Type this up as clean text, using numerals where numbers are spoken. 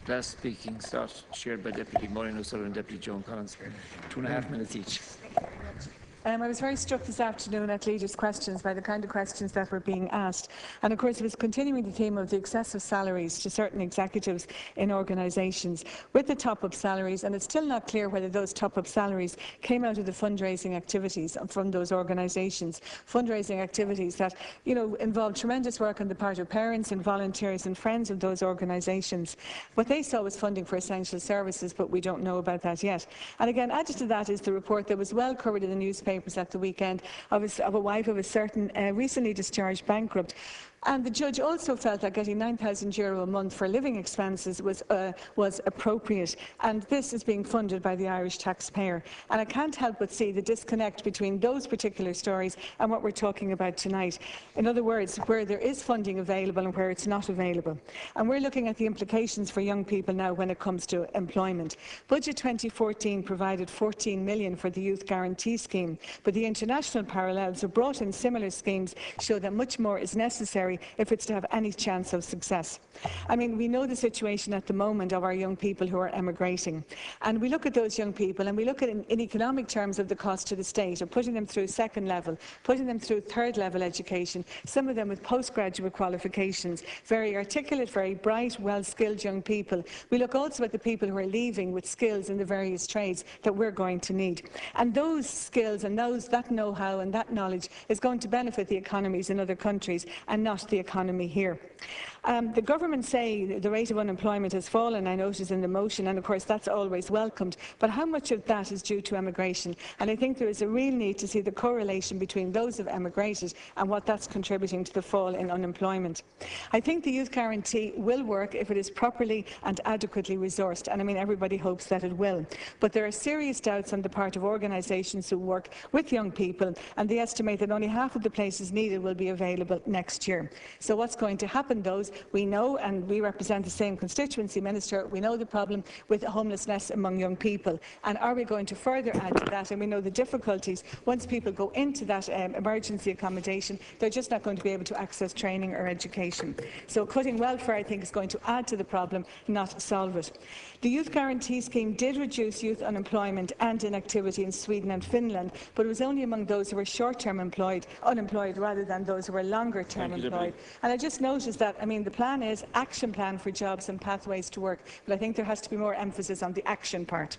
Last speaking slot shared by Deputy Maureen and Deputy Joan Collins. 2.5 minutes each. I was very struck this afternoon at leaders' questions by the kind of questions that were being asked. And of course it was continuing the theme of the excessive salaries to certain executives in organisations with the top-up salaries, and it's still not clear whether those top-up salaries came out of the fundraising activities from those organisations. Fundraising activities that, you know, involved tremendous work on the part of parents and volunteers and friends of those organisations. What they saw was funding for essential services, but we don't know about that yet. And again, added to that is the report that was well covered in the newspapers at the weekend of a wife of a certain recently discharged bankrupt. And the judge also felt that getting €9,000 a month for living expenses was appropriate, and this is being funded by the Irish taxpayer. And I can't help but see the disconnect between those particular stories and what we're talking about tonight. In other words, where there is funding available and where it's not available. And we're looking at the implications for young people now when it comes to employment. Budget 2014 provided €14 million for the Youth Guarantee Scheme, but the international parallels of brought in similar schemes show that much more is necessary if it's to have any chance of success. I mean, we know the situation at the moment of our young people who are emigrating, and we look at those young people and we look at in economic terms of the cost to the state of putting them through second level, putting them through third level education, some of them with postgraduate qualifications, very articulate, very bright, well-skilled young people. We look also at the people who are leaving with skills in the various trades that we're going to need. And those skills and that know-how and that knowledge is going to benefit the economies in other countries and not the economy here. The government say the rate of unemployment has fallen, I notice in the motion, and of course that's always welcomed, but how much of that is due to emigration? And I think there is a real need to see the correlation between those who have emigrated and what that's contributing to the fall in unemployment. I think the Youth Guarantee will work if it is properly and adequately resourced, and I mean everybody hopes that it will. But there are serious doubts on the part of organisations who work with young people, and they estimate that only half of the places needed will be available next year. So what's going to happen, those we know, and we represent the same constituency, Minister, we know the problem with homelessness among young people, and are we going to further add to that? And we know the difficulties once people go into that emergency accommodation, they're just not going to be able to access training or education. So cutting welfare, I think, is going to add to the problem, not solve it. The Youth Guarantee Scheme did reduce youth unemployment and inactivity in Sweden and Finland, but it was only among those who were short-term unemployed rather than those who were longer-term employed. And I just noticed that, I mean, the plan is action plan for jobs and pathways to work, but I think there has to be more emphasis on the action part.